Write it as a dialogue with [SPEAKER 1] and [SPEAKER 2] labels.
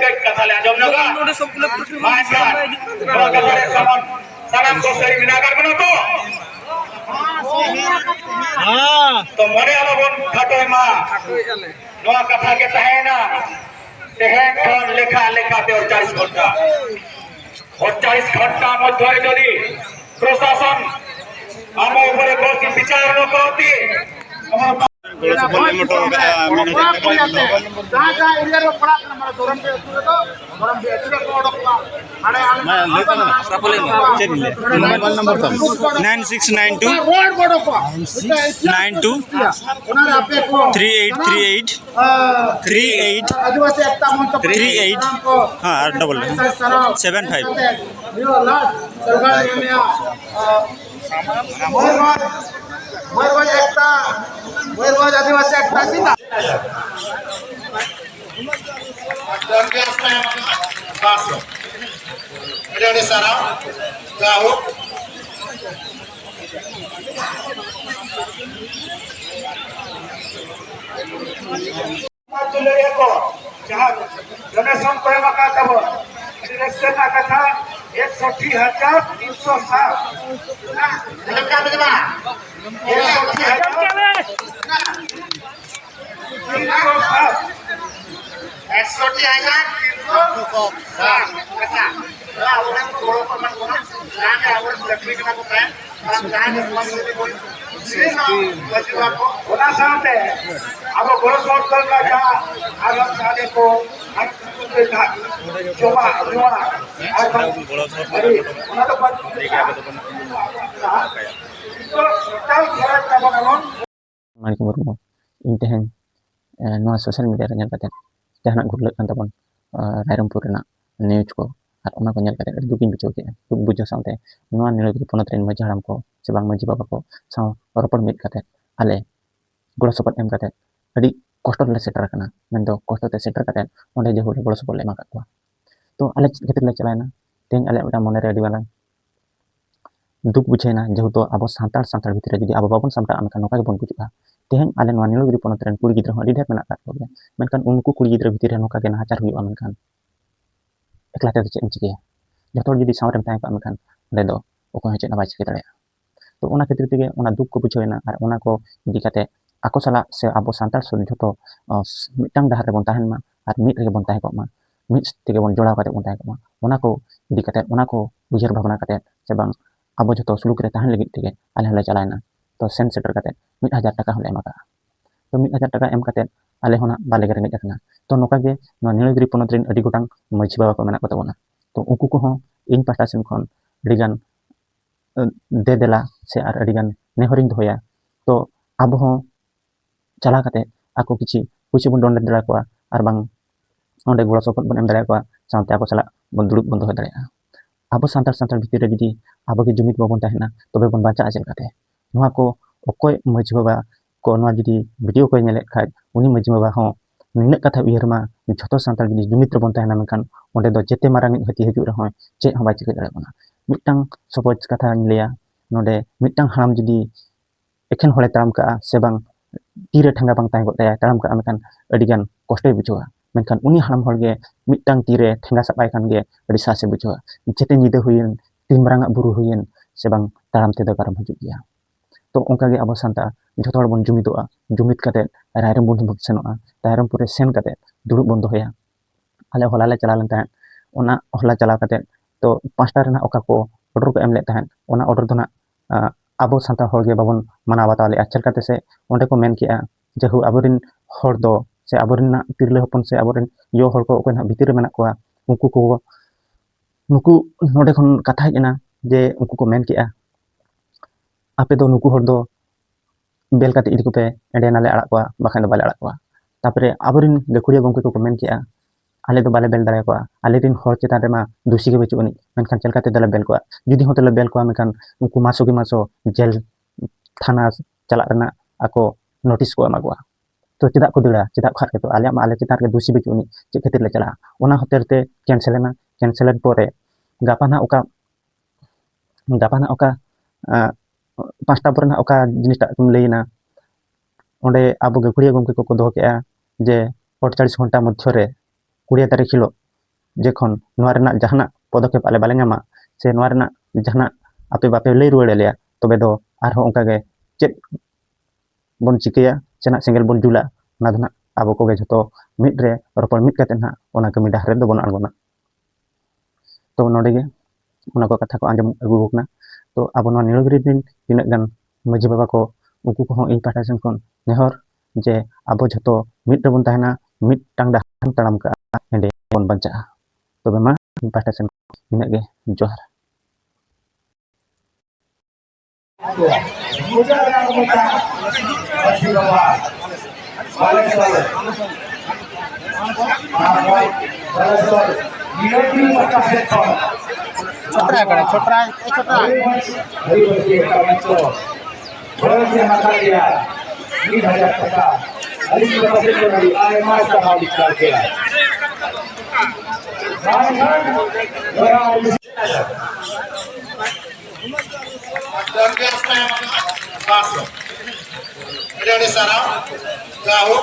[SPEAKER 1] के कथा ले आजम नगा मानका नवा कथा रे समन सनम को सरी मिनाकर बनो तो मने आलोबन खाटोय मा नवा कथा के तहेना तेहेन खन लेखा लेखा ते 48 घंटा मध्य जदि प्रशासन आम ऊपर कौन विचार न करती
[SPEAKER 2] मोबाइल नंबर 9692 3838 हाँ डबल 75
[SPEAKER 1] मयूरभंज आदिवासी एकता सीता सारा जाओ जहाँ डोनेशन करे तब कथा 61,160 अब को coba gimana?
[SPEAKER 3] Intihan nuas sosial media nyal kate jahanak gurlek kan tabon Rairumpur na news ko at ona ko nyal kate dukin bicho ke duk bujo saute nuan nilo di ponotren majaram ko sebang maji baba ko saw oropor mit kate ale golo sopat em kate adi kosto le setter kana mendo kosto te setter kate onde je hole golo sopot le makat ko to ale kate le chalana ten ale uta monere adi balang duk buchena jehuto abo santal bhitre jodi abo babon samta amkan noka bon bujuga tehen ale nuan nilo di ponotren kuri gidra adi dak menak kat ko menkan unku kuri gidra bhitre noka ge nahachar huyu menkan ekla te chet chike jotor jodi sawrem tay pa menkan onde do oko chet na bai chike dare to ona khatir tege ona duk ko buchoena ar ona ko dikate ako sala se abo santal sun joto mitang dahar re bon tahen ma ar mit re bon tahen ko ma mit tege bon jola kate bon tahen ko ma ona ko dikate ona ko bujar bhavana kate sebang abo joto suluk re tahan legit tege ale hole chalaina to sen setter kate 1000 taka hole emaka to 1000 taka em kate ale hona bale gare ngi jakna to noka ge no nilgiri ponotrin adi gotang maji baba ko mena ko tabona to uku ko ho in pasta sen khon digan de dela se ar adigan nehoring doya to abo ho chala kate aku kichi kuchi bon donde dara ko ar bang onde golo sopot bon em dara ko sante aku sala bon duluk bon doya dara abo santal bhitir re jodi abo ge jumit babon tahena tobe bon baca ajel kate noa ko okoy maji baba ko noa jodi video ko nyele khai uni maji baba ho ᱱᱤᱱᱟᱹᱜ ᱠᱟᱛᱷᱟ ᱩᱭᱦᱟᱹᱨ ᱢᱟ ᱡᱷᱚᱛᱚ ᱥᱟᱱᱛᱟᱲ ᱡᱩᱫᱤ ᱡᱩᱢᱤᱫ ᱨᱮᱵᱚᱱ ᱛᱟᱦᱮᱱᱟ ᱢᱮᱱᱠᱷᱟᱱ ᱚᱸᱰᱮ ᱫᱚ ᱡᱮᱛᱮ ᱢᱟᱨᱟᱝ ᱦᱟᱹᱛᱤ ᱦᱤᱡᱩᱜ ᱨᱮᱦᱚᱸ ᱪᱮᱫ ᱦᱚᱸ ᱵᱟᱭ ᱪᱤᱠᱟᱹ ᱫᱟᱲᱮᱭᱟᱜ ᱵᱚᱱᱟ ᱢᱤᱫᱴᱟᱝ ᱥᱚᱯᱚᱡ ᱠᱟᱛᱷᱟᱧ ᱞᱟᱹᱭᱟ ᱱᱚᱰᱮ ᱢᱤᱫᱴᱟᱝ ᱦᱟᱲᱟᱢ ᱡᱩᱫᱤ ᱮᱠᱷᱮᱱ ᱦᱚᱲᱮ ᱛᱟᱲᱟᱢ ᱠᱟᱜᱼᱟ ᱥᱮ ᱵᱟᱝ ᱛᱤᱨᱮ ᱴᱷᱟᱸᱜᱟ ᱵᱟᱝ ᱛᱟᱦᱮᱸ ᱠᱚᱜ ᱛᱟᱭᱟ ᱛᱟᱲᱟᱢ ᱠᱟᱜᱼᱟ ᱢᱮᱱᱠᱷᱟन ᱟᱹᱰᱤᱜᱟन ᱠᱚᱥᱴᱚᱭ ᱵᱩᱡᱷᱟᱹᱣᱟ ᱢᱮᱱᱠᱷᱟन ᱩᱱᱤ ᱦᱟᱲᱟᱢ ᱦᱚᱲᱜᱮ ᱢᱤᱫᱴᱟᱝ ᱛᱤᱨᱮ ᱴᱷᱮᱸᱜᱟ ᱥᱟᱵ ᱟᱭ ᱠᱷᱟᱱ ᱜᱮ ᱟᱹᱰᱤ ᱥᱟᱦᱚᱥᱮ ᱵᱩᱡᱷᱟᱹᱣᱟ ᱡᱮᱛᱮ ᱧᱤᱫᱟᱹ ᱦᱩᱭᱮᱱ ᱛᱤᱱ ᱢᱟᱨᱟᱝᱟᱜ ᱵᱩᱨᱩ ᱦᱩᱭᱮᱱ ᱥᱮ ᱵᱟᱝ ᱛᱟᱲᱟᱢ ᱛᱮᱫᱚ ᱯᱟᱨᱚᱢ ᱦᱤᱡᱩᱜ ᱜᱮᱭᱟ तो उनका गे अब सानतार जो बन जुमिदोगा जुमिद कते रायरमपुर बन सेनोगा रायरमपुर सेन कते दुड़ुब बन दोया आले हलाले चला लेन तहन ओना हला चला कते तो 5टा रेना ओका को ऑर्डर को एम ले तहन ओना ऑर्डर दोना अब सानतार हर गे बाबन माना बताले आचल कते से ओंडे को मेन किया जेहु अबरिन हर दो से अबरिन तिरले हपन से अबरिन यो हर को ओकन भितिर मेना को उनको को नुकु नोडे खन कथा हेना जे उनको को मेन किया आपे दो नुकु हर दो बेल काते इदि कोपे एंडे नाले आड़ा को बाखान दो बाले आड़ा को तापरे अबरिन गखुरिया गंके को कमेंट किया आले दो बाले बेल दारे को आले दिन हर चेतान रे मा दोषी के बचुनी मेनखान चल काते दला बेल को जुदी होतले बेल को मेनखान उनको मासो जेल थाना चला रना ako notice ko emagwa to tidak ko dula tidak khat ke to ale ma ale citar ke dosi bechuni che khatir le chala ona hoterte cancel pore gapana oka pasta pore na oka jinis ta tum leina onde abo ge kuriya gomke ko doh ke je 48 घंटा मध्य रे 20 तारीख हिलो जेखन नोआ रेना जहाना पदक्षेप आले बाले नामा से नोआ रेना जहाना आपे बापे लई रुवाड़ आलेया तबे दो आरो ओंका गे चेक बन चिकेया चेना सिंगल बन जुला ना दना आबो को गे जतो मिड रे रोपण मिड काते ना ओना कमी डाहरे दो बन आंगोना तो नोडे गे ओना को कथा को आंजम अगु होकना तो आबो नोआ नीलगिरी दिन तिना गान माजी बाबा को उनकू को इन पाटा सेन कोन नेहर जे आबो जतो मिड रे बन ताहेना मिड टांग डाहर तड़ाम का एंडे बन बंचा तबे मा इन पाटा सेन इना गे जोहार
[SPEAKER 1] Ada sarang, tahu.